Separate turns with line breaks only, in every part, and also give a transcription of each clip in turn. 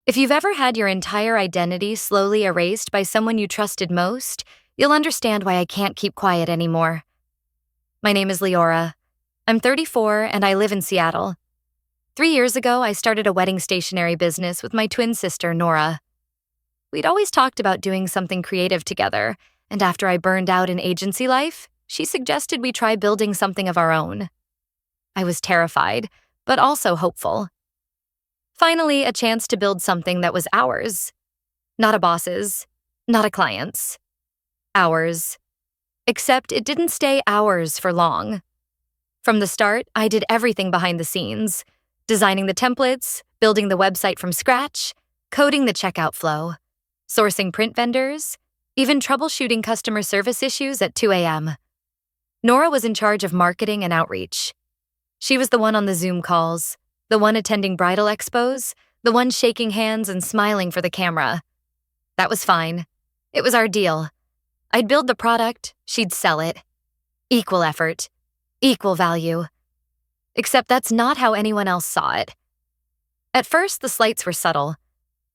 If you've ever had your entire identity slowly erased by someone you trusted most, you'll understand why I can't keep quiet anymore. My name is Leora. I'm 34 and I live in Seattle. 3 years ago, I started a wedding stationery business with my twin sister, Nora. We'd always talked about doing something creative together, and after I burned out in agency life, she suggested we try building something of our own. I was terrified, but also hopeful. Finally, a chance to build something that was ours. Not a boss's, not a client's. Ours. Except it didn't stay ours for long. From the start, I did everything behind the scenes, designing the templates, building the website from scratch, coding the checkout flow, sourcing print vendors, even troubleshooting customer service issues at 2 a.m. Nora was in charge of marketing and outreach. She was the one on the Zoom calls, the one attending bridal expos, the one shaking hands and smiling for the camera. That was fine. It was our deal. I'd build the product, she'd sell it. Equal effort. Equal value. Except that's not how anyone else saw it. At first, the slights were subtle.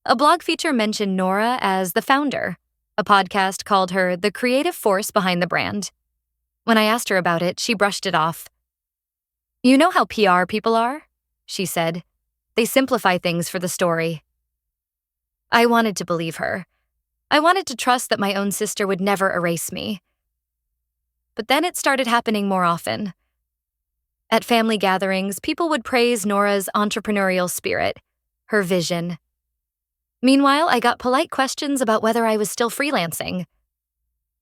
A blog feature mentioned Nora as the founder. A podcast called her the creative force behind the brand. When I asked her about it, she brushed it off. "You know how PR people are?" she said. "They simplify things for the story." I wanted to believe her. I wanted to trust that my own sister would never erase me. But then it started happening more often. At family gatherings, people would praise Nora's entrepreneurial spirit, her vision. Meanwhile, I got polite questions about whether I was still freelancing.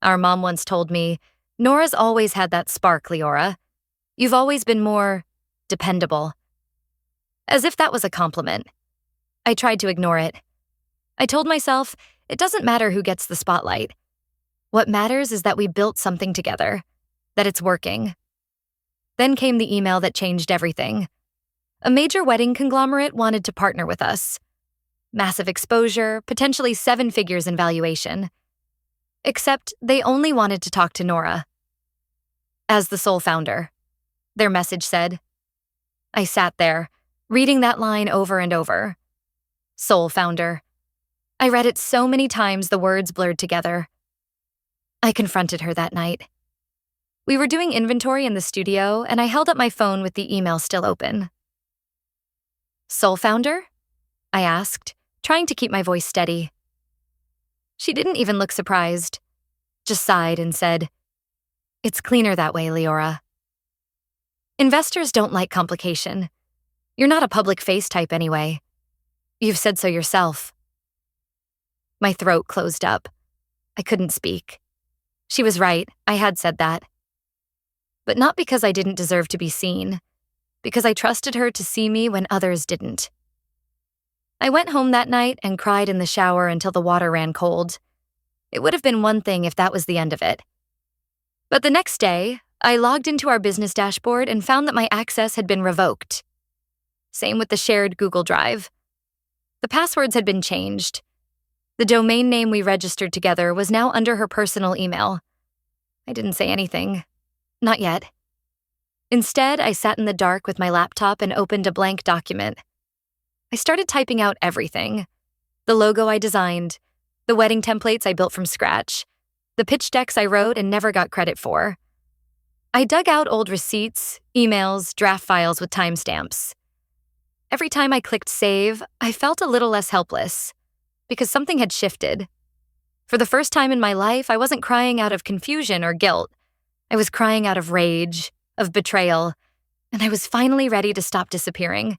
Our mom once told me, "Nora's always had that spark, Leora. You've always been more dependable." As if that was a compliment. I tried to ignore it. I told myself, it doesn't matter who gets the spotlight. What matters is that we built something together, that it's working. Then came the email that changed everything. A major wedding conglomerate wanted to partner with us. Massive exposure, potentially 7 figures in valuation. Except they only wanted to talk to Nora. As the sole founder, their message said. I sat there, reading that line over and over. Sole founder. I read it so many times the words blurred together. I confronted her that night. We were doing inventory in the studio, and I held up my phone with the email still open. "Sole founder?" I asked, trying to keep my voice steady. She didn't even look surprised, just sighed and said, "It's cleaner that way, Leora." Investors don't like complication. You're not a public face type anyway. You've said so yourself. My throat closed up. I couldn't speak. She was right, I had said that. But not because I didn't deserve to be seen, because I trusted her to see me when others didn't. I went home that night and cried in the shower until the water ran cold. It would have been one thing if that was the end of it. But the next day, I logged into our business dashboard and found that my access had been revoked. Same with the shared Google Drive. The passwords had been changed. The domain name we registered together was now under her personal email. I didn't say anything. Not yet. Instead, I sat in the dark with my laptop and opened a blank document. I started typing out everything. The logo I designed, the wedding templates I built from scratch, the pitch decks I wrote and never got credit for. I dug out old receipts, emails, draft files with timestamps. Every time I clicked save, I felt a little less helpless, because something had shifted. For the first time in my life, I wasn't crying out of confusion or guilt. I was crying out of rage, of betrayal, and I was finally ready to stop disappearing.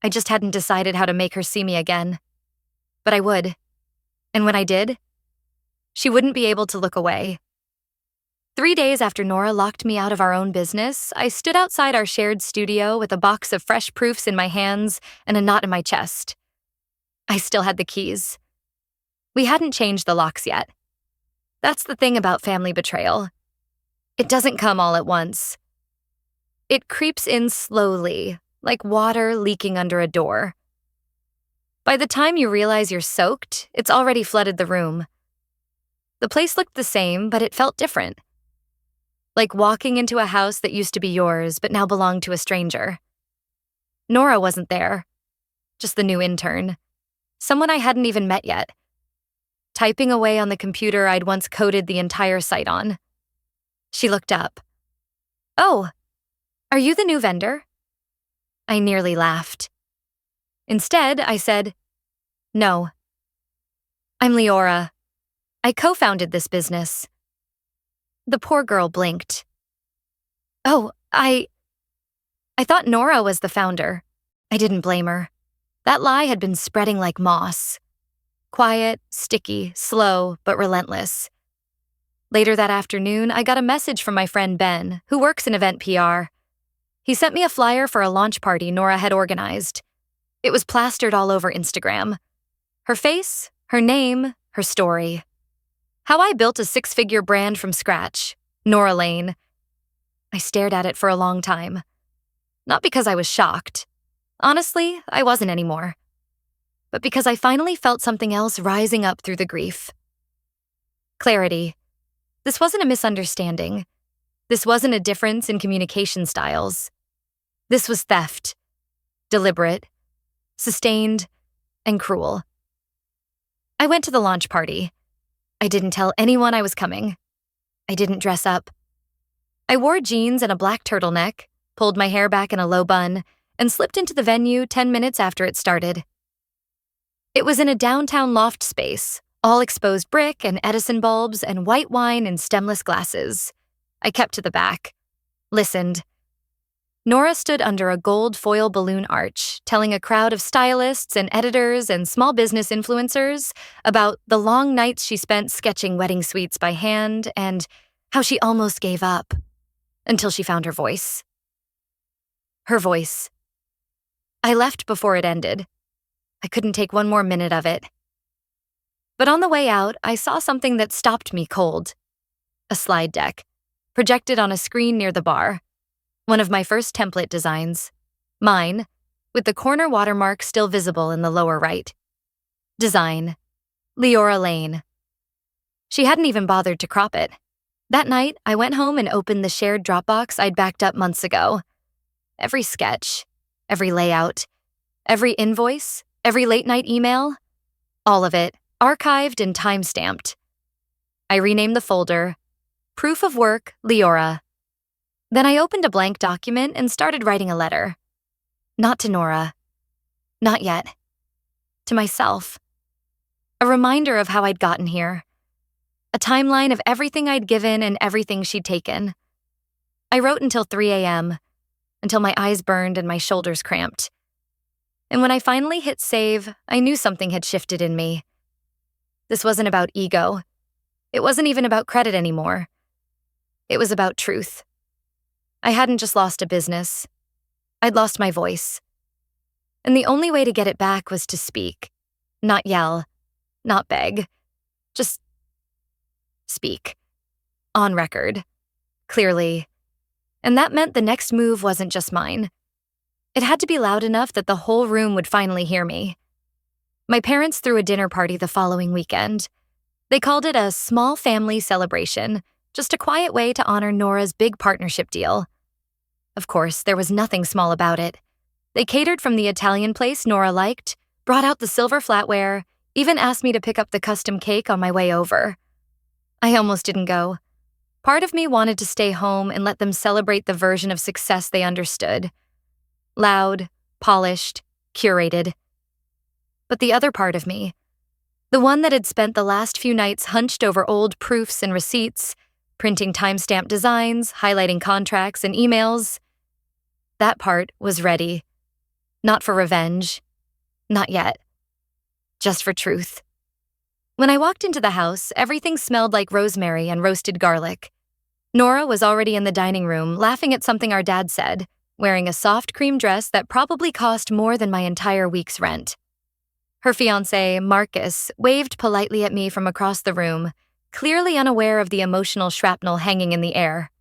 I just hadn't decided how to make her see me again. But I would. And when I did, she wouldn't be able to look away. 3 days after Nora locked me out of our own business, I stood outside our shared studio with a box of fresh proofs in my hands and a knot in my chest. I still had the keys. We hadn't changed the locks yet. That's the thing about family betrayal. It doesn't come all at once. It creeps in slowly, like water leaking under a door. By the time you realize you're soaked, it's already flooded the room. The place looked the same, but it felt different. Like walking into a house that used to be yours, but now belonged to a stranger. Nora wasn't there, just the new intern. someone I hadn't even met yet. Typing away on the computer I'd once coded the entire site on. She looked up. "Oh, are you the new vendor?" I nearly laughed. Instead, I said, "No. I'm Leora. I co-founded this business." The poor girl blinked. "Oh, I thought Nora was the founder." I didn't blame her. That lie had been spreading like moss. Quiet, sticky, slow, but relentless. Later that afternoon, I got a message from my friend Ben, who works in event PR. He sent me a flyer for a launch party Nora had organized. It was plastered all over Instagram. Her face, her name, her story. How I built a 6-figure brand from scratch. Nora Lane. I stared at it for a long time. Not because I was shocked. Honestly, I wasn't anymore. But because I finally felt something else rising up through the grief. Clarity. This wasn't a misunderstanding. This wasn't a difference in communication styles. This was theft. Deliberate, sustained, and cruel. I went to the launch party. I didn't tell anyone I was coming. I didn't dress up. I wore jeans and a black turtleneck, pulled my hair back in a low bun, and slipped into the venue 10 minutes after it started. It was in a downtown loft space, all exposed brick and Edison bulbs and white wine in stemless glasses. I kept to the back. Listened. Nora stood under a gold foil balloon arch, telling a crowd of stylists and editors and small business influencers about the long nights she spent sketching wedding suites by hand and how she almost gave up until she found her voice. Her voice. I left before it ended. I couldn't take one more minute of it. But on the way out, I saw something that stopped me cold. A slide deck, projected on a screen near the bar. One of my first template designs. Mine, with the corner watermark still visible in the lower right. Design. Leora Lane. She hadn't even bothered to crop it. That night, I went home and opened the shared Dropbox I'd backed up months ago. Every sketch, every layout, every invoice, every late-night email, all of it, archived and time-stamped. I renamed the folder, Proof of Work, Leora. Then I opened a blank document and started writing a letter. Not to Nora. Not yet. To myself. A reminder of how I'd gotten here. A timeline of everything I'd given and everything she'd taken. I wrote until 3 a.m., until my eyes burned and my shoulders cramped. And when I finally hit save, I knew something had shifted in me. This wasn't about ego. It wasn't even about credit anymore. It was about truth. I hadn't just lost a business. I'd lost my voice. And the only way to get it back was to speak. Not yell. Not beg. Just speak. On record. Clearly. And that meant the next move wasn't just mine. It had to be loud enough that the whole room would finally hear me. My parents threw a dinner party the following weekend. They called it a small family celebration, just a quiet way to honor Nora's big partnership deal. Of course, there was nothing small about it. They catered from the Italian place Nora liked, brought out the silver flatware, even asked me to pick up the custom cake on my way over. I almost didn't go. Part of me wanted to stay home and let them celebrate the version of success they understood. Loud, polished, curated. But the other part of me, the one that had spent the last few nights hunched over old proofs and receipts, printing timestamp designs, highlighting contracts and emails, that part was ready. Not for revenge. Not yet. Just for truth. When I walked into the house, everything smelled like rosemary and roasted garlic. Nora was already in the dining room, laughing at something our dad said, wearing a soft cream dress that probably cost more than my entire week's rent. Her fiancé, Marcus, waved politely at me from across the room, clearly unaware of the emotional shrapnel hanging in the air.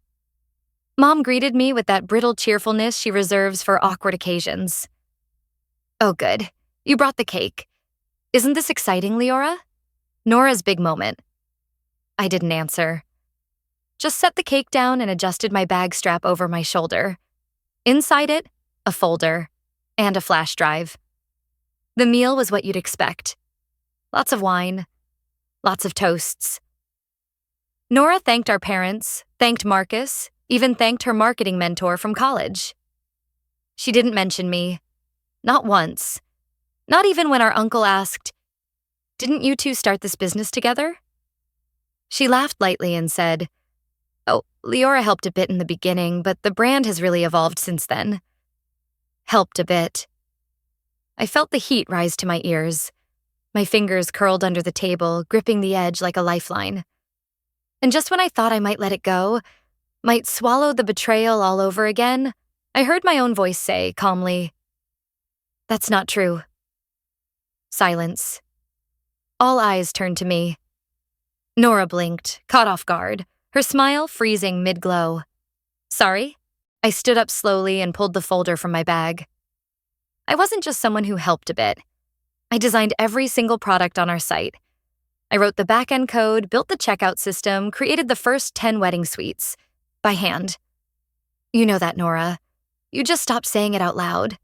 Mom greeted me with that brittle cheerfulness she reserves for awkward occasions. "Oh, good. You brought the cake. Isn't this exciting, Leora?" Nora's big moment. I didn't answer. Just set the cake down and adjusted my bag strap over my shoulder. Inside it, a folder and a flash drive. The meal was what you'd expect. Lots of wine, lots of toasts. Nora thanked our parents, thanked Marcus, even thanked her marketing mentor from college. She didn't mention me. Not once. Not even when our uncle asked, "Didn't you two start this business together?" She laughed lightly and said, "Oh, Leora helped a bit in the beginning, but the brand has really evolved since then." Helped a bit. I felt the heat rise to my ears. My fingers curled under the table, gripping the edge like a lifeline. And just when I thought I might let it go, might swallow the betrayal all over again, I heard my own voice say, calmly, "That's not true." Silence. All eyes turned to me. Nora blinked, caught off guard, her smile freezing mid-glow. "Sorry?" I stood up slowly and pulled the folder from my bag. I wasn't just someone who helped a bit. I designed every single product on our site. I wrote the back-end code, built the checkout system, created the first 10 wedding suites. By hand. You know that, Nora. You just stopped saying it out loud.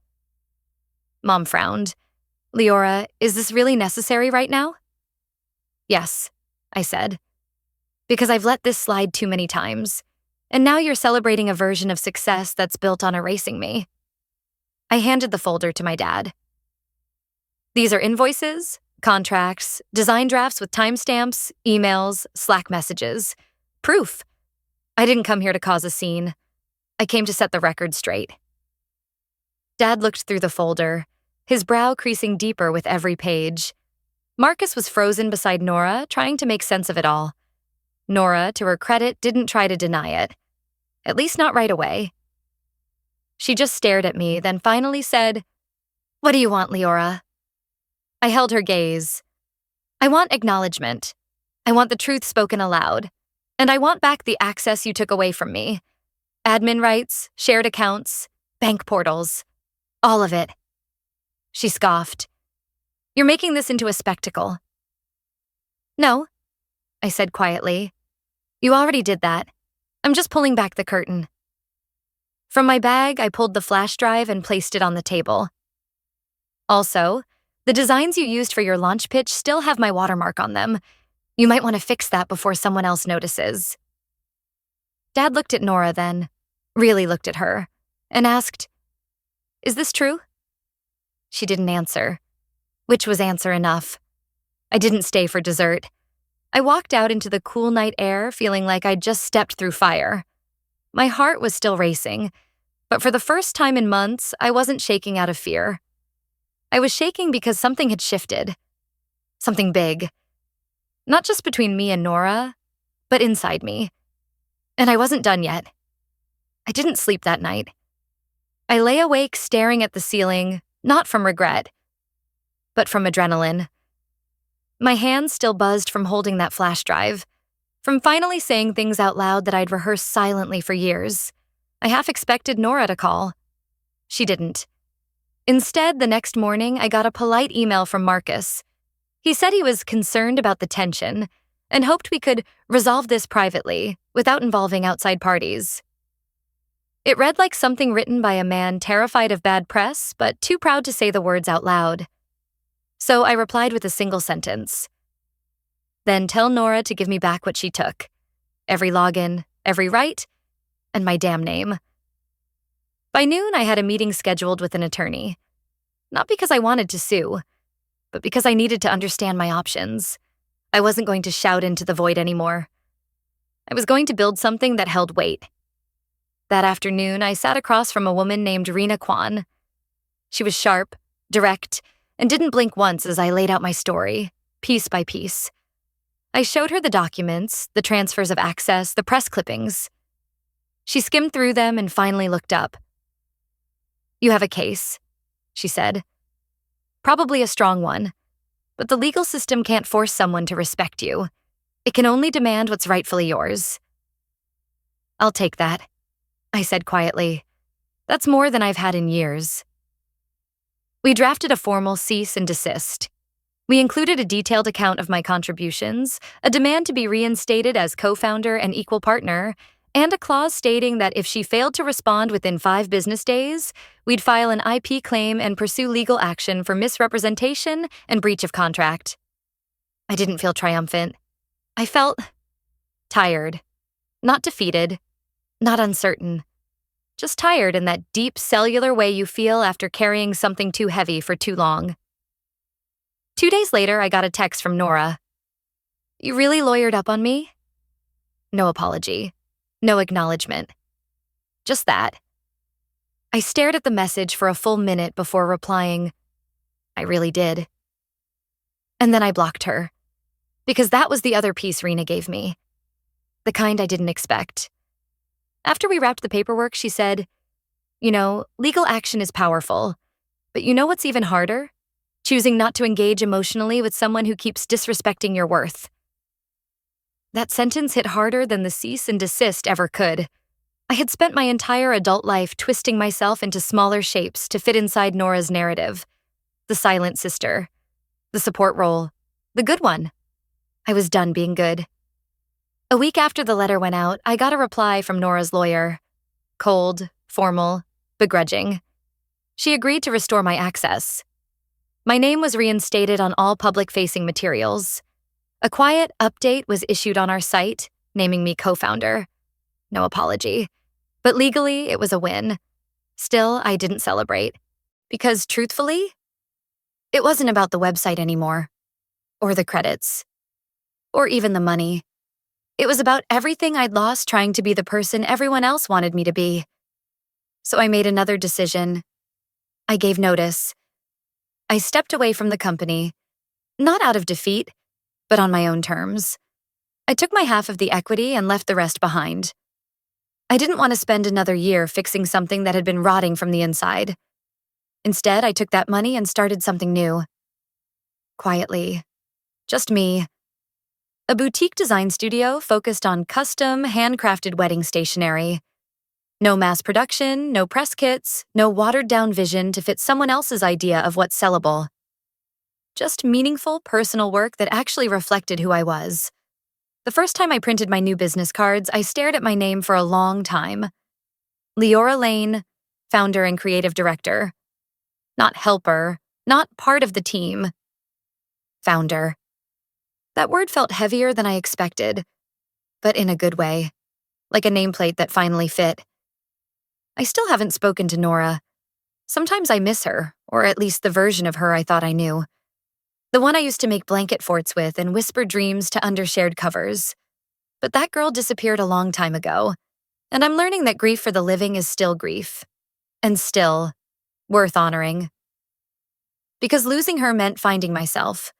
Mom frowned. "Leora, is this really necessary right now?" "Yes," I said. "Because I've let this slide too many times. And now you're celebrating a version of success that's built on erasing me." I handed the folder to my dad. "These are invoices, contracts, design drafts with timestamps, emails, Slack messages. Proof. I didn't come here to cause a scene. I came to set the record straight." Dad looked through the folder, his brow creasing deeper with every page. Marcus was frozen beside Nora, trying to make sense of it all. Nora, to her credit, didn't try to deny it. At least not right away. She just stared at me, then finally said, "What do you want, Leora?" I held her gaze. "I want acknowledgement. I want the truth spoken aloud. And I want back the access you took away from me. Admin rights, shared accounts, bank portals. All of it." She scoffed. "You're making this into a spectacle." "No," I said quietly. "You already did that. I'm just pulling back the curtain." From my bag, I pulled the flash drive and placed it on the table. "Also, the designs you used for your launch pitch still have my watermark on them. You might want to fix that before someone else notices." Dad looked at Nora then, really looked at her, and asked, "Is this true?" She didn't answer, which was answer enough. I didn't stay for dessert. I walked out into the cool night air feeling like I'd just stepped through fire. My heart was still racing, but for the first time in months, I wasn't shaking out of fear. I was shaking because something had shifted. Something big. Not just between me and Nora, but inside me. And I wasn't done yet. I didn't sleep that night. I lay awake staring at the ceiling, not from regret, but from adrenaline. My hands still buzzed from holding that flash drive, from finally saying things out loud that I'd rehearsed silently for years. I half expected Nora to call. She didn't. Instead, the next morning, I got a polite email from Marcus. He said he was concerned about the tension and hoped we could resolve this privately, without involving outside parties. It read like something written by a man terrified of bad press, but too proud to say the words out loud. So I replied with a single sentence. "Then tell Nora to give me back what she took. Every login, every write, and my damn name." By noon, I had a meeting scheduled with an attorney. Not because I wanted to sue, but because I needed to understand my options. I wasn't going to shout into the void anymore. I was going to build something that held weight. That afternoon, I sat across from a woman named Rena Kwan. She was sharp, direct, and didn't blink once as I laid out my story, piece by piece. I showed her the documents, the transfers of access, the press clippings. She skimmed through them and finally looked up. "You have a case," she said. "Probably a strong one, but the legal system can't force someone to respect you. It can only demand what's rightfully yours." "I'll take that," I said quietly. "That's more than I've had in years." We drafted a formal cease and desist. We included a detailed account of my contributions, a demand to be reinstated as co-founder and equal partner, and a clause stating that if she failed to respond within 5 business days, we'd file an IP claim and pursue legal action for misrepresentation and breach of contract. I didn't feel triumphant. I felt tired. Not defeated. Not uncertain. Just tired in that deep cellular way you feel after carrying something too heavy for too long. 2 days later, I got a text from Nora. "You really lawyered up on me?" No apology. No acknowledgement. Just that. I stared at the message for a full minute before replying, "I really did." And then I blocked her. Because that was the other piece Rena gave me. The kind I didn't expect. After we wrapped the paperwork, she said, "Legal action is powerful. But you know what's even harder? Choosing not to engage emotionally with someone who keeps disrespecting your worth." That sentence hit harder than the cease and desist ever could. I had spent my entire adult life twisting myself into smaller shapes to fit inside Nora's narrative. The silent sister. The support role. The good one. I was done being good. A week after the letter went out, I got a reply from Nora's lawyer. Cold, formal, begrudging. She agreed to restore my access. My name was reinstated on all public-facing materials. A quiet update was issued on our site, naming me co-founder. No apology. But legally, it was a win. Still, I didn't celebrate. Because, truthfully, it wasn't about the website anymore. Or the credits. Or even the money. It was about everything I'd lost trying to be the person everyone else wanted me to be. So I made another decision. I gave notice. I stepped away from the company, not out of defeat, but on my own terms. I took my half of the equity and left the rest behind. I didn't want to spend another year fixing something that had been rotting from the inside. Instead, I took that money and started something new. Quietly. Just me. A boutique design studio focused on custom, handcrafted wedding stationery. No mass production, no press kits, no watered-down vision to fit someone else's idea of what's sellable. Just meaningful, personal work that actually reflected who I was. The first time I printed my new business cards, I stared at my name for a long time. Leora Lane, founder and creative director. Not helper, not part of the team. Founder. That word felt heavier than I expected, but in a good way, like a nameplate that finally fit. I still haven't spoken to Nora. Sometimes I miss her, or at least the version of her I thought I knew. The one I used to make blanket forts with and whisper dreams to undershared covers. But that girl disappeared a long time ago, and I'm learning that grief for the living is still grief. And still, worth honoring. Because losing her meant finding myself.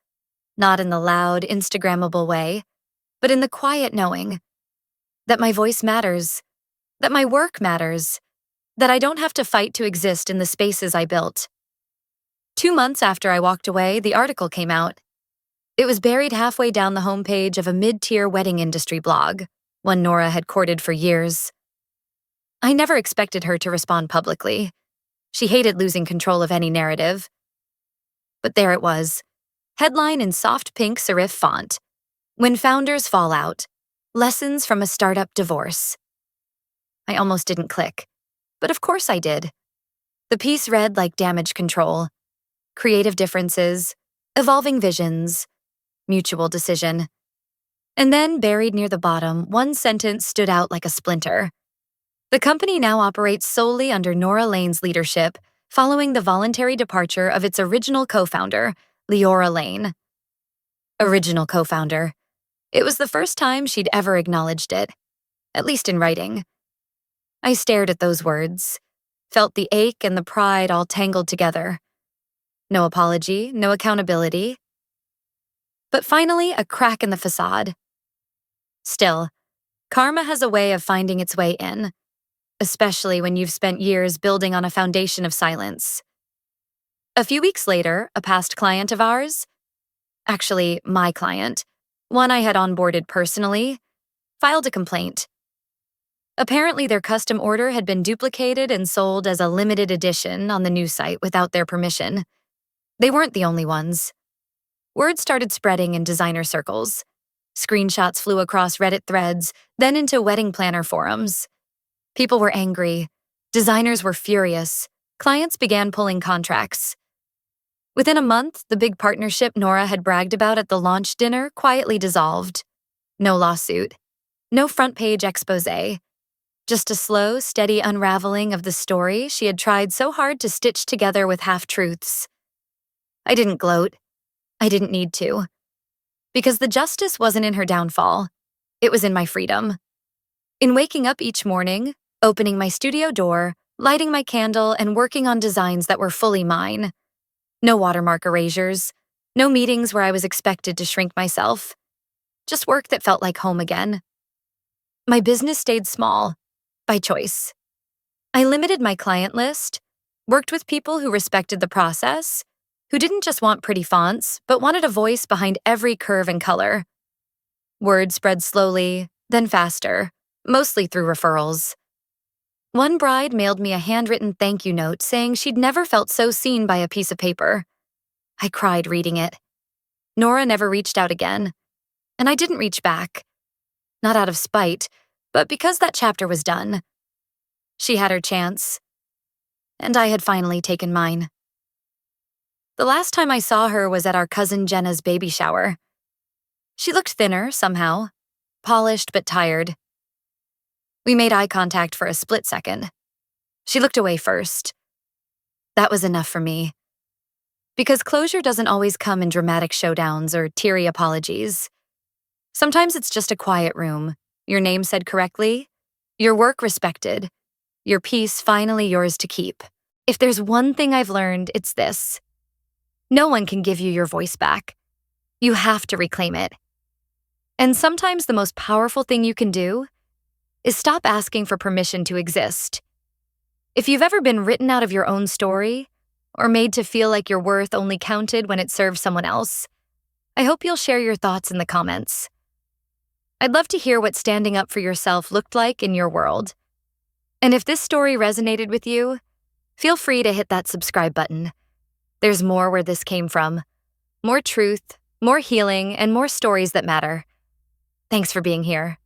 Not in the loud, Instagrammable way, but in the quiet knowing that my voice matters, that my work matters, that I don't have to fight to exist in the spaces I built. 2 months after I walked away, the article came out. It was buried halfway down the homepage of a mid-tier wedding industry blog, one Nora had courted for years. I never expected her to respond publicly. She hated losing control of any narrative. But there it was. Headline in soft pink serif font. When founders fall out. Lessons from a startup divorce. I almost didn't click. But of course I did. The piece read like damage control. Creative differences. Evolving visions. Mutual decision. And then, buried near the bottom, one sentence stood out like a splinter. The company now operates solely under Nora Lane's leadership, following the voluntary departure of its original co-founder, Leora Lane. Original co-founder. It was the first time she'd ever acknowledged it, at least in writing. I stared at those words, felt the ache and the pride all tangled together. No apology, no accountability. But finally, a crack in the facade. Still, karma has a way of finding its way in, especially when you've spent years building on a foundation of silence. A few weeks later, a past client of ours, actually my client, one I had onboarded personally, filed a complaint. Apparently, their custom order had been duplicated and sold as a limited edition on the new site without their permission. They weren't the only ones. Word started spreading in designer circles. Screenshots flew across Reddit threads, then into wedding planner forums. People were angry. Designers were furious. Clients began pulling contracts. Within a month, the big partnership Nora had bragged about at the launch dinner quietly dissolved. No lawsuit. No front-page exposé. Just a slow, steady unraveling of the story she had tried so hard to stitch together with half-truths. I didn't gloat. I didn't need to. Because the justice wasn't in her downfall. It was in my freedom. In waking up each morning, opening my studio door, lighting my candle, and working on designs that were fully mine. No watermark erasures. No meetings where I was expected to shrink myself. Just work that felt like home again. My business stayed small, by choice. I limited my client list, worked with people who respected the process, who didn't just want pretty fonts, but wanted a voice behind every curve and color. Word spread slowly, then faster, mostly through referrals. One bride mailed me a handwritten thank you note saying she'd never felt so seen by a piece of paper. I cried reading it. Nora never reached out again, and I didn't reach back. Not out of spite, but because that chapter was done. She had her chance, and I had finally taken mine. The last time I saw her was at our cousin Jenna's baby shower. She looked thinner, somehow, polished but tired. We made eye contact for a split second. She looked away first. That was enough for me. Because closure doesn't always come in dramatic showdowns or teary apologies. Sometimes it's just a quiet room, your name said correctly, your work respected, your peace finally yours to keep. If there's one thing I've learned, it's this. No one can give you your voice back. You have to reclaim it. And sometimes the most powerful thing you can do is stop asking for permission to exist. If you've ever been written out of your own story, or made to feel like your worth only counted when it served someone else, I hope you'll share your thoughts in the comments. I'd love to hear what standing up for yourself looked like in your world. And if this story resonated with you, feel free to hit that subscribe button. There's more where this came from. More truth, more healing, and more stories that matter. Thanks for being here.